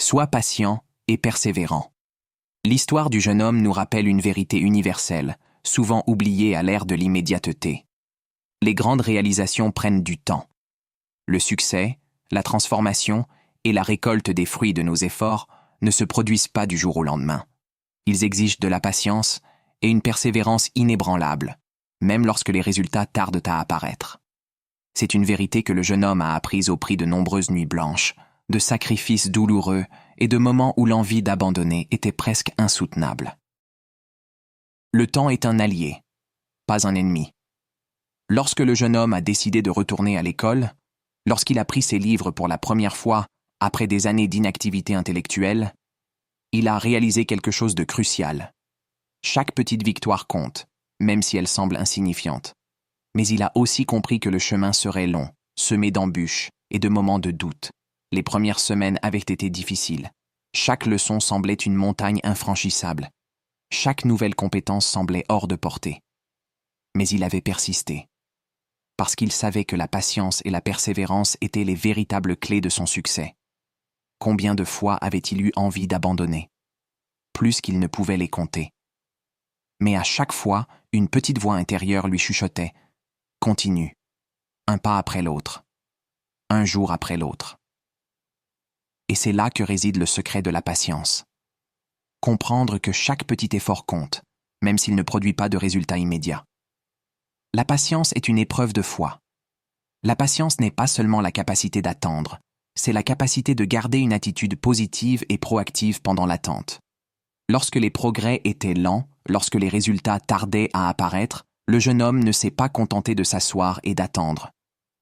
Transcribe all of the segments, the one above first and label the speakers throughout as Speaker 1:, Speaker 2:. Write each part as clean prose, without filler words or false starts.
Speaker 1: Sois patient et persévérant. L'histoire du jeune homme nous rappelle une vérité universelle, souvent oubliée à l'ère de l'immédiateté. Les grandes réalisations prennent du temps. Le succès, la transformation et la récolte des fruits de nos efforts ne se produisent pas du jour au lendemain. Ils exigent de la patience et une persévérance inébranlable, même lorsque les résultats tardent à apparaître. C'est une vérité que le jeune homme a apprise au prix de nombreuses nuits blanches, de sacrifices douloureux et de moments où l'envie d'abandonner était presque insoutenable. Le temps est un allié, pas un ennemi. Lorsque le jeune homme a décidé de retourner à l'école, lorsqu'il a pris ses livres pour la première fois après des années d'inactivité intellectuelle, il a réalisé quelque chose de crucial. Chaque petite victoire compte, même si elle semble insignifiante. Mais il a aussi compris que le chemin serait long, semé d'embûches et de moments de doute. Les premières semaines avaient été difficiles. Chaque leçon semblait une montagne infranchissable. Chaque nouvelle compétence semblait hors de portée. Mais il avait persisté. Parce qu'il savait que la patience et la persévérance étaient les véritables clés de son succès. Combien de fois avait-il eu envie d'abandonner? Plus qu'il ne pouvait les compter. Mais à chaque fois, une petite voix intérieure lui chuchotait « Continue, un pas après l'autre, un jour après l'autre. » Et c'est là que réside le secret de la patience. Comprendre que chaque petit effort compte, même s'il ne produit pas de résultats immédiats. La patience est une épreuve de foi. La patience n'est pas seulement la capacité d'attendre, c'est la capacité de garder une attitude positive et proactive pendant l'attente. Lorsque les progrès étaient lents, lorsque les résultats tardaient à apparaître, le jeune homme ne s'est pas contenté de s'asseoir et d'attendre.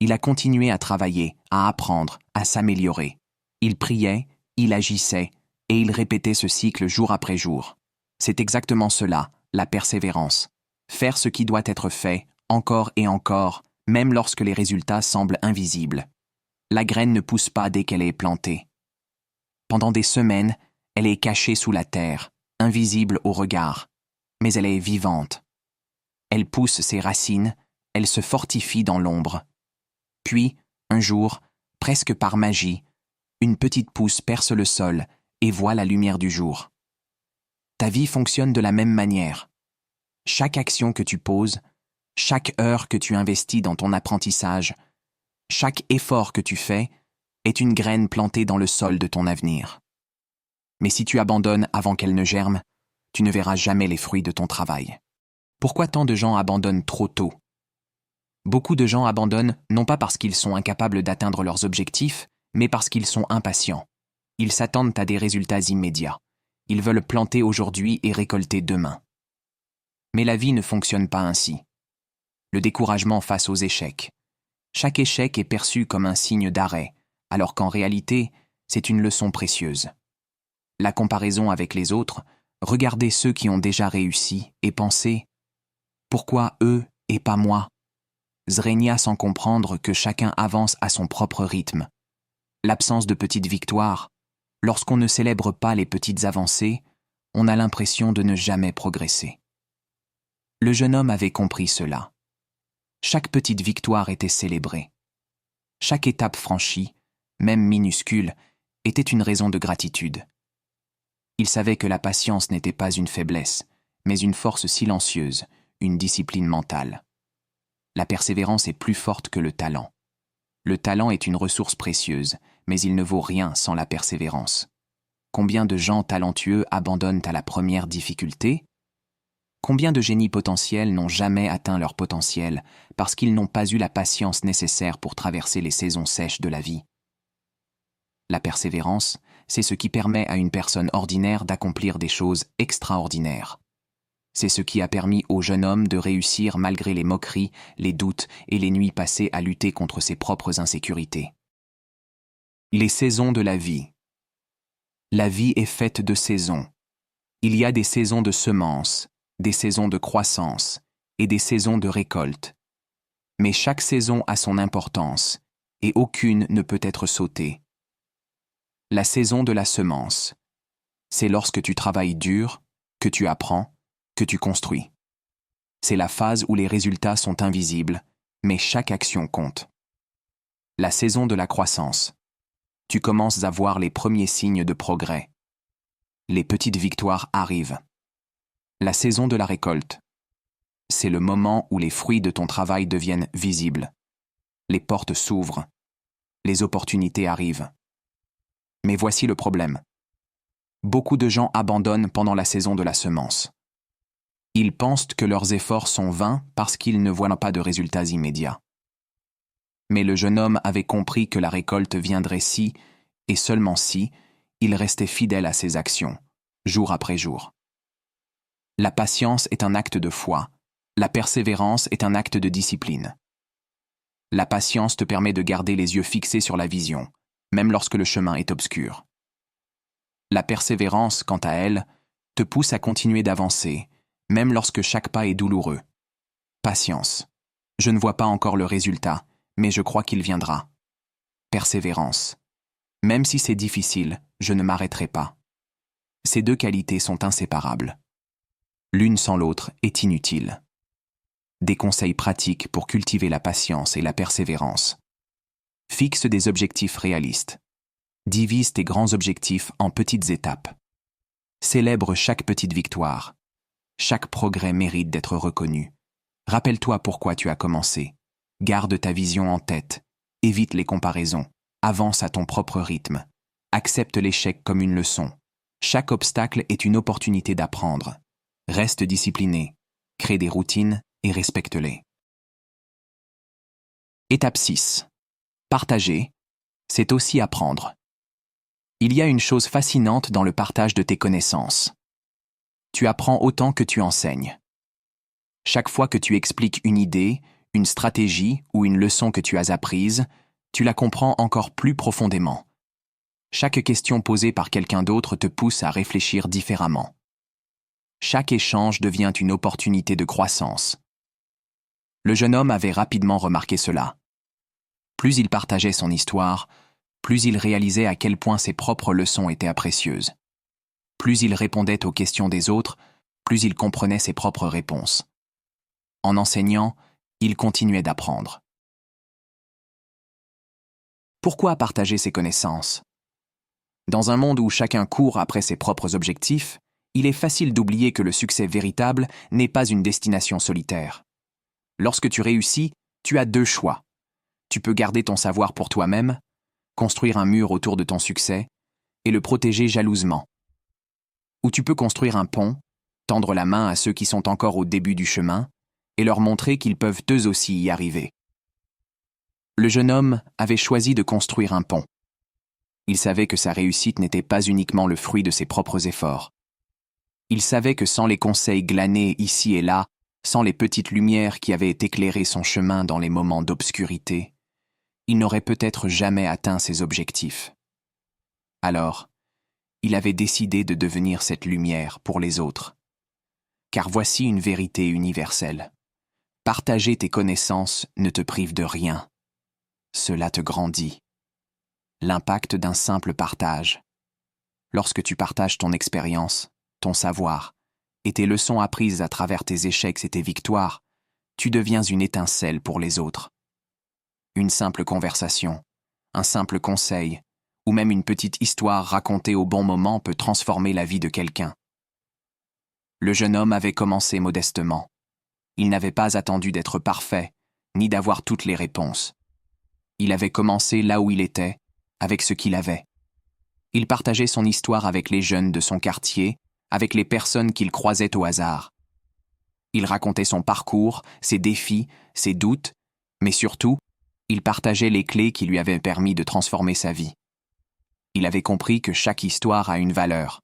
Speaker 1: Il a continué à travailler, à apprendre, à s'améliorer. Il priait, il agissait, et il répétait ce cycle jour après jour. C'est exactement cela, la persévérance. Faire ce qui doit être fait, encore et encore, même lorsque les résultats semblent invisibles. La graine ne pousse pas dès qu'elle est plantée. Pendant des semaines, elle est cachée sous la terre, invisible au regard, mais elle est vivante. Elle pousse ses racines, elle se fortifie dans l'ombre. Puis, un jour, presque par magie, une petite pousse perce le sol et voit la lumière du jour. Ta vie fonctionne de la même manière. Chaque action que tu poses, chaque heure que tu investis dans ton apprentissage, chaque effort que tu fais est une graine plantée dans le sol de ton avenir. Mais si tu abandonnes avant qu'elle ne germe, tu ne verras jamais les fruits de ton travail. Pourquoi tant de gens abandonnent trop tôt? Beaucoup de gens abandonnent non pas parce qu'ils sont incapables d'atteindre leurs objectifs, mais parce qu'ils sont impatients. Ils s'attendent à des résultats immédiats. Ils veulent planter aujourd'hui et récolter demain. Mais la vie ne fonctionne pas ainsi. Le découragement face aux échecs. Chaque échec est perçu comme un signe d'arrêt, alors qu'en réalité, c'est une leçon précieuse. La comparaison avec les autres, regardez ceux qui ont déjà réussi et pensez « Pourquoi eux et pas moi ?» Régna sans comprendre que chacun avance à son propre rythme. L'absence de petites victoires, lorsqu'on ne célèbre pas les petites avancées, on a l'impression de ne jamais progresser. Le jeune homme avait compris cela. Chaque petite victoire était célébrée. Chaque étape franchie, même minuscule, était une raison de gratitude. Il savait que la patience n'était pas une faiblesse, mais une force silencieuse, une discipline mentale. La persévérance est plus forte que le talent. Le talent est une ressource précieuse, mais il ne vaut rien sans la persévérance. Combien de gens talentueux abandonnent à la première difficulté? Combien de génies potentiels n'ont jamais atteint leur potentiel parce qu'ils n'ont pas eu la patience nécessaire pour traverser les saisons sèches de la vie? La persévérance, c'est ce qui permet à une personne ordinaire d'accomplir des choses extraordinaires. C'est ce qui a permis au jeune homme de réussir malgré les moqueries, les doutes et les nuits passées à lutter contre ses propres insécurités. Les saisons de la vie. La vie est faite de saisons. Il y a des saisons de semences, des saisons de croissance et des saisons de récolte. Mais chaque saison a son importance et aucune ne peut être sautée. La saison de la semence. C'est lorsque tu travailles dur, que tu apprends, que tu construis. C'est la phase où les résultats sont invisibles, mais chaque action compte. La saison de la croissance. tu commences à voir les premiers signes de progrès. Les petites victoires arrivent. La saison de la récolte. C'est le moment où les fruits de ton travail deviennent visibles. Les portes s'ouvrent. Les opportunités arrivent. Mais voici le problème. Beaucoup de gens abandonnent pendant la saison de la semence. Ils pensent que leurs efforts sont vains parce qu'ils ne voient pas de résultats immédiats. Mais le jeune homme avait compris que la récolte viendrait si, et seulement si, il restait fidèle à ses actions, jour après jour. La patience est un acte de foi. La persévérance est un acte de discipline. La patience te permet de garder les yeux fixés sur la vision, même lorsque le chemin est obscur. La persévérance, quant à elle, te pousse à continuer d'avancer, même lorsque chaque pas est douloureux. Patience. Je ne vois pas encore le résultat, mais je crois qu'il viendra. Persévérance. Même si c'est difficile, je ne m'arrêterai pas. Ces deux qualités sont inséparables. L'une sans l'autre est inutile. Des conseils pratiques pour cultiver la patience et la persévérance. Fixe des objectifs réalistes. Divise tes grands objectifs en petites étapes. Célèbre chaque petite victoire. Chaque progrès mérite d'être reconnu. Rappelle-toi pourquoi tu as commencé. Garde ta vision en tête. Évite les comparaisons. Avance à ton propre rythme. Accepte l'échec comme une leçon. Chaque obstacle est une opportunité d'apprendre. Reste discipliné. Crée des routines et respecte-les. Étape 6. Partager, c'est aussi apprendre. Il y a une chose fascinante dans le partage de tes connaissances. Tu apprends autant que tu enseignes. Chaque fois que tu expliques une idée, une stratégie ou une leçon que tu as apprise, tu la comprends encore plus profondément. Chaque question posée par quelqu'un d'autre te pousse à réfléchir différemment. Chaque échange devient une opportunité de croissance. Le jeune homme avait rapidement remarqué cela. Plus il partageait son histoire, plus il réalisait à quel point ses propres leçons étaient précieuses. Plus il répondait aux questions des autres, plus il comprenait ses propres réponses. En enseignant, il continuait d'apprendre. Pourquoi partager ses connaissances ? Dans un monde où chacun court après ses propres objectifs, il est facile d'oublier que le succès véritable n'est pas une destination solitaire. Lorsque tu réussis, tu as deux choix. Tu peux garder ton savoir pour toi-même, construire un mur autour de ton succès et le protéger jalousement. Ou tu peux construire un pont, tendre la main à ceux qui sont encore au début du chemin et leur montrer qu'ils peuvent eux aussi y arriver. Le jeune homme avait choisi de construire un pont. Il savait que sa réussite n'était pas uniquement le fruit de ses propres efforts. Il savait que sans les conseils glanés ici et là, sans les petites lumières qui avaient éclairé son chemin dans les moments d'obscurité, il n'aurait peut-être jamais atteint ses objectifs. Alors, il avait décidé de devenir cette lumière pour les autres. Car voici une vérité universelle. Partager tes connaissances ne te prive de rien. Cela te grandit. L'impact d'un simple partage. Lorsque tu partages ton expérience, ton savoir, et tes leçons apprises à travers tes échecs et tes victoires, tu deviens une étincelle pour les autres. Une simple conversation, un simple conseil, ou même une petite histoire racontée au bon moment peut transformer la vie de quelqu'un. Le jeune homme avait commencé modestement. Il n'avait pas attendu d'être parfait, ni d'avoir toutes les réponses. Il avait commencé là où il était, avec ce qu'il avait. Il partageait son histoire avec les jeunes de son quartier, avec les personnes qu'il croisait au hasard. Il racontait son parcours, ses défis, ses doutes, mais surtout, il partageait les clés qui lui avaient permis de transformer sa vie. Il avait compris que chaque histoire a une valeur,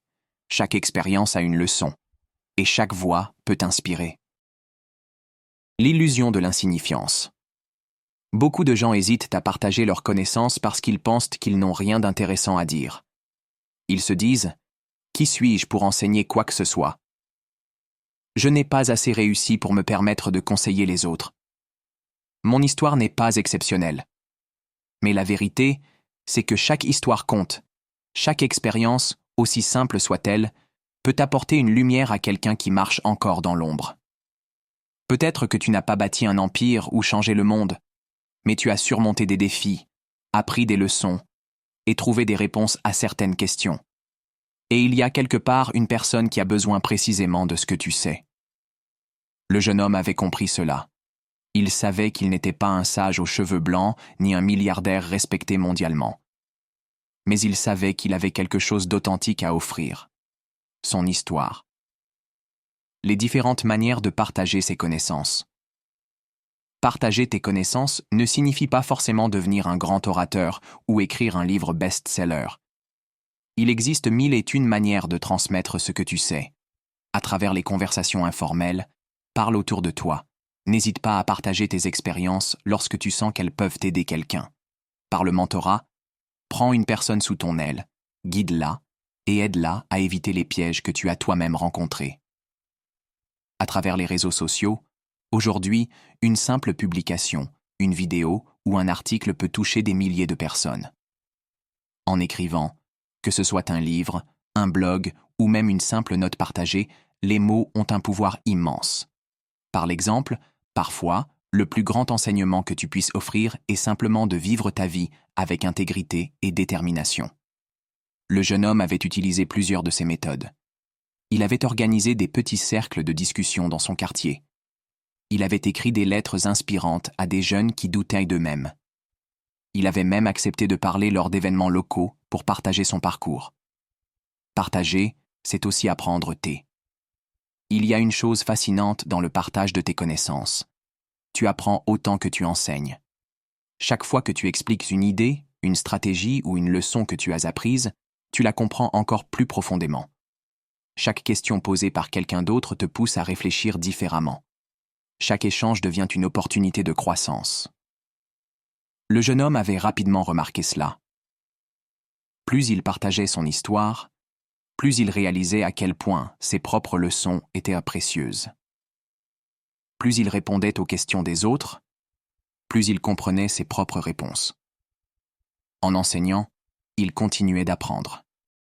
Speaker 1: chaque expérience a une leçon, et chaque voix peut inspirer. L'illusion de l'insignifiance. Beaucoup de gens hésitent à partager leurs connaissances parce qu'ils pensent qu'ils n'ont rien d'intéressant à dire. Ils se disent « Qui suis-je pour enseigner quoi que ce soit ? Je n'ai pas assez réussi pour me permettre de conseiller les autres. Mon histoire n'est pas exceptionnelle. » Mais la vérité, c'est que chaque histoire compte. Chaque expérience, aussi simple soit-elle, peut apporter une lumière à quelqu'un qui marche encore dans l'ombre. Peut-être que tu n'as pas bâti un empire ou changé le monde, mais tu as surmonté des défis, appris des leçons et trouver des réponses à certaines questions. Et il y a quelque part une personne qui a besoin précisément de ce que tu sais. Le jeune homme avait compris cela. Il savait qu'il n'était pas un sage aux cheveux blancs ni un milliardaire respecté mondialement. Mais il savait qu'il avait quelque chose d'authentique à offrir. Son histoire. Les différentes manières de partager ses connaissances. Partager tes connaissances ne signifie pas forcément devenir un grand orateur ou écrire un livre best-seller. Il existe 1001 manières de transmettre ce que tu sais. À travers les conversations informelles, parle autour de toi. N'hésite pas à partager tes expériences lorsque tu sens qu'elles peuvent aider quelqu'un. Par le mentorat, prends une personne sous ton aile, guide-la et aide-la à éviter les pièges que tu as toi-même rencontrés. À travers les réseaux sociaux, aujourd'hui, une simple publication, une vidéo ou un article peut toucher des milliers de personnes. En écrivant, que ce soit un livre, un blog ou même une simple note partagée, les mots ont un pouvoir immense. Par l'exemple, parfois, le plus grand enseignement que tu puisses offrir est simplement de vivre ta vie avec intégrité et détermination. Le jeune homme avait utilisé plusieurs de ces méthodes. Il avait organisé des petits cercles de discussion dans son quartier. Il avait écrit des lettres inspirantes à des jeunes qui doutaient d'eux-mêmes. Il avait même accepté de parler lors d'événements locaux pour partager son parcours. Partager, c'est aussi apprendre tes. Il y a une chose fascinante dans le partage de tes connaissances. Tu apprends autant que tu enseignes. Chaque fois que tu expliques une idée, une stratégie ou une leçon que tu as apprise, tu la comprends encore plus profondément. Chaque question posée par quelqu'un d'autre te pousse à réfléchir différemment. Chaque échange devient une opportunité de croissance. Le jeune homme avait rapidement remarqué cela. Plus il partageait son histoire, plus il réalisait à quel point ses propres leçons étaient précieuses. Plus il répondait aux questions des autres, plus il comprenait ses propres réponses. En enseignant, il continuait d'apprendre.